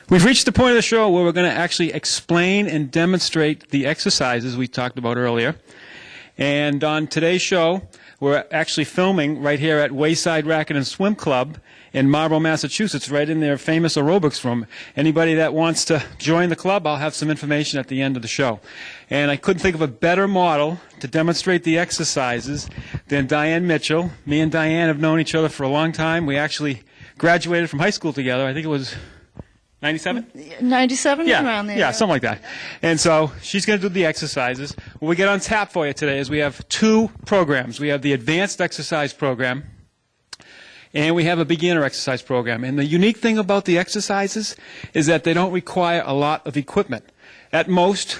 We've reached the point of the show where we're going to actually explain and demonstrate the exercises we talked about earlier. And on today's show, we're actually filming right here at Wayside Racket and Swim Club in Marlborough, Massachusetts, right in their famous aerobics room. Anybody that wants to join the club, I'll have some information at the end of the show. And I couldn't think of a better model to demonstrate the exercises than Diane Mitchell. Me and Diane have known each other for a long time. We actually graduated from high school together. I think it was 97? 97, yeah, around there. Yeah, something like that. And so she's going to do the exercises. What we get on tap for you today is we have two programs. We have the advanced exercise program, and we have a beginner exercise program. And the unique thing about the exercises is that they don't require a lot of equipment. At most,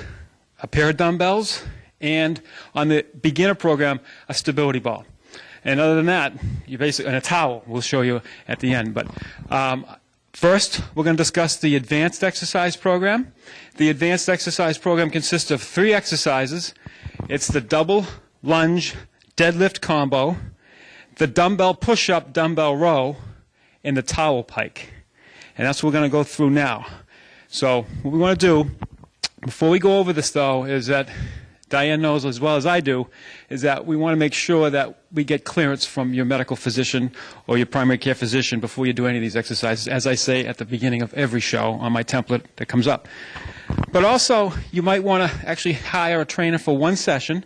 a pair of dumbbells, and on the beginner program, a stability ball. And other than that, you basically, and a towel we'll show you at the end. But first, we're going to discuss the advanced exercise program. The advanced exercise program consists of 3 exercises. It's the double lunge deadlift combo, the dumbbell push-up, dumbbell row, and the towel pike. And that's what we're going to go through now. So what we want to do, before we go over this, though, is that Diane knows as well as I do, is that we want to make sure that we get clearance from your medical physician or your primary care physician before you do any of these exercises, as I say at the beginning of every show on my template that comes up. But also, you might want to actually hire a trainer for one session,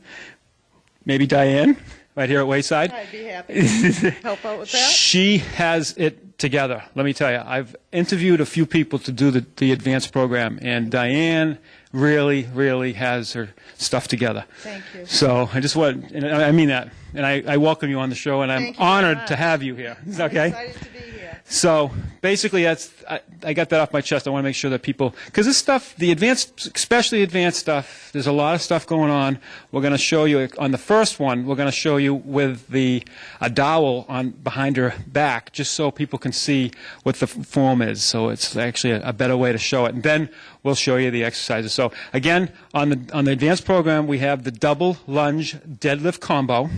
maybe Diane, right here at Wayside. I'd be happy to help out with that. She has it together. Let me tell you, I've interviewed a few people to do the advanced program, and Diane really has her stuff together. Thank you. So I just want, and I mean that, and I welcome you on the show, and I'm honored to have you here. Is that okay? I'm excited to be here. So basically, I got that off my chest. I want to make sure that people, because this stuff, the advanced, especially advanced stuff, there's a lot of stuff going on. We're going to show you on the first one. We're going to show you with a dowel on behind her back, just so people can see what the form is. So it's actually a better way to show it. And then we'll show you the exercises. So again, on the advanced program, we have the double lunge deadlift combo.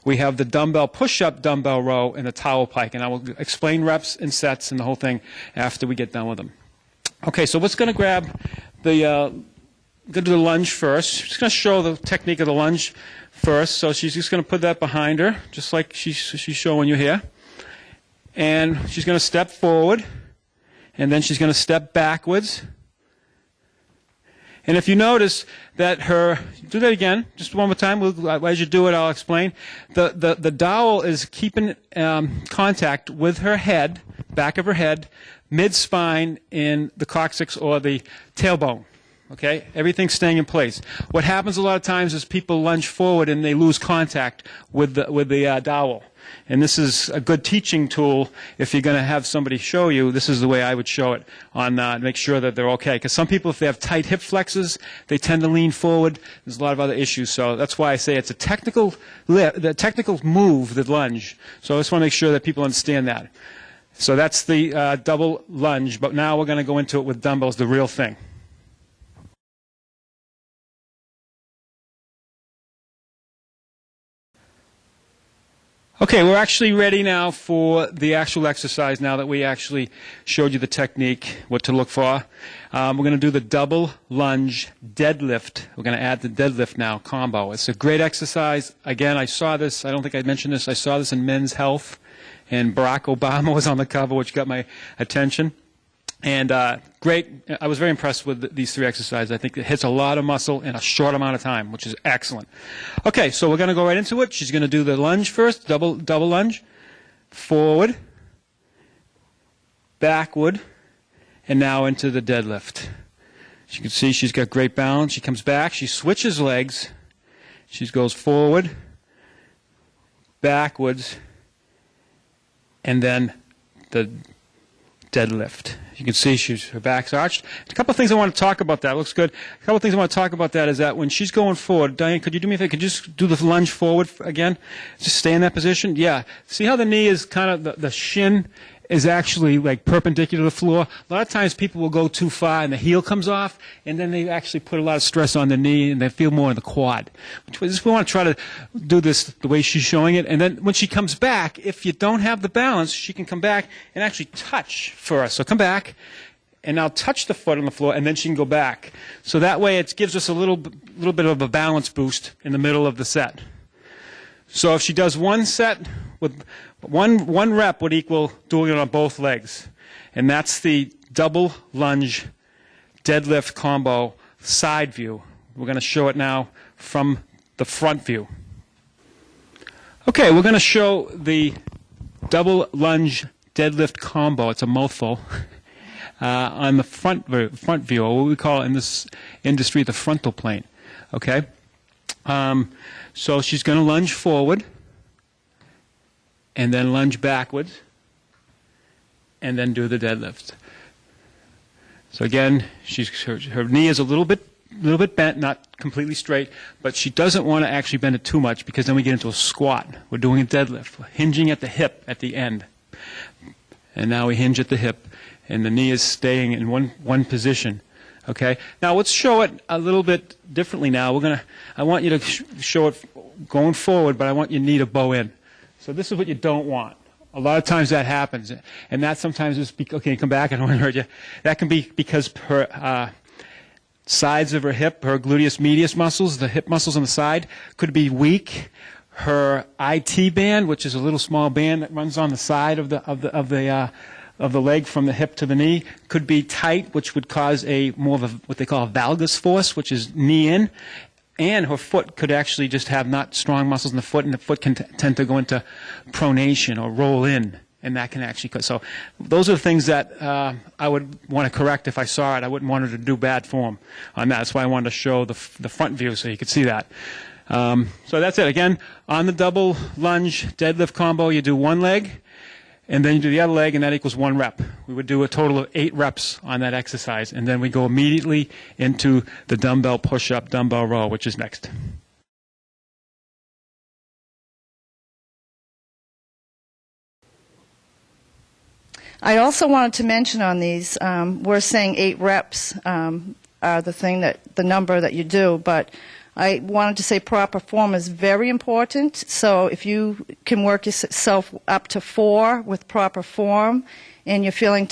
We have the dumbbell push-up, dumbbell row, and the towel pike. And I will explain reps and sets and the whole thing after we get done with them. Okay, so let's going to grab the, going to do the lunge first. Just going to show the technique of the lunge first. So she's just going to put that behind her, just like she's showing you here. And she's going to step forward, and then she's going to step backwards. And if you notice that do that again, just one more time. As you do it, I'll explain. The dowel is keeping contact with her head, back of her head, mid-spine in the coccyx or the tailbone. Okay? Everything's staying in place. What happens a lot of times is people lunge forward and they lose contact with the dowel. And this is a good teaching tool if you're going to have somebody show you. This is the way I would show it on make sure that they're okay. Because some people, if they have tight hip flexors, they tend to lean forward. There's a lot of other issues. So that's why I say it's a technical move, the lunge. So I just want to make sure that people understand that. So that's the double lunge. But now we're going to go into it with dumbbells, the real thing. Okay, we're actually ready now for the actual exercise now that we actually showed you the technique, what to look for. We're going to do the double lunge deadlift. We're going to add the deadlift now combo. It's a great exercise. Again, I saw this, I don't think I mentioned this, I saw this in Men's Health, and Barack Obama was on the cover, which got my attention. And great, I was very impressed with these 3 exercises. I think it hits a lot of muscle in a short amount of time, which is excellent. Okay, so we're going to go right into it. She's going to do the lunge first, double lunge, forward, backward, and now into the deadlift. As you can see, she's got great balance. She comes back, she switches legs, she goes forward, backwards, and then the deadlift. You can see her back's arched. A couple of things I want to talk about that. Looks good. A couple of things I want to talk about that is that when she's going forward, Diane, could you do me a favor? Could you just do the lunge forward again? Just stay in that position? Yeah. See how the knee is kind of, the shin is actually like perpendicular to the floor. A lot of times people will go too far and the heel comes off, and then they actually put a lot of stress on the knee and they feel more in the quad. We want to try to do this the way she's showing it. And then when she comes back, if you don't have the balance, she can come back and actually touch for us. So come back and now touch the foot on the floor, and then she can go back. So that way it gives us a little bit of a balance boost in the middle of the set. So if she does one set with one rep would equal doing it on both legs. And that's the double lunge deadlift combo side view. We're going to show it now from the front view. Okay, we're going to show the double lunge deadlift combo. It's a mouthful. On the front view, or what we call in this industry the frontal plane. Okay? So she's going to lunge forward, and then lunge backwards, and then do the deadlift. So again, her knee is a little bit bent, not completely straight, but she doesn't want to actually bend it too much because then we get into a squat. We're doing a deadlift. We're hinging at the hip at the end. And now we hinge at the hip, and the knee is staying in one position. Okay? Now let's show it a little bit differently now. I want you to show it going forward, but I want your knee to bow in. So this is what you don't want. A lot of times that happens, and that sometimes is okay. Come back, I don't want to hurt you. That can be because her sides of her hip, her gluteus medius muscles, the hip muscles on the side, could be weak. Her IT band, which is a little small band that runs on the side of the leg from the hip to the knee, could be tight, which would cause more of a what they call a valgus force, which is knee in. And her foot could actually just have not strong muscles in the foot, and the foot can tend to go into pronation or roll in, and that can actually. So those are the things that I would want to correct if I saw it. I wouldn't want her to do bad form on that. That's why I wanted to show the front view so you could see that. So that's it. Again, on the double lunge deadlift combo, you do one leg, and then you do the other leg, and that equals one rep. We would do a total of 8 reps on that exercise, and then we go immediately into the dumbbell push-up, dumbbell row, which is next. I also wanted to mention on these, we're saying 8 reps are the number that you do, but I wanted to say proper form is very important. So if you can work yourself up to 4 with proper form and you're feeling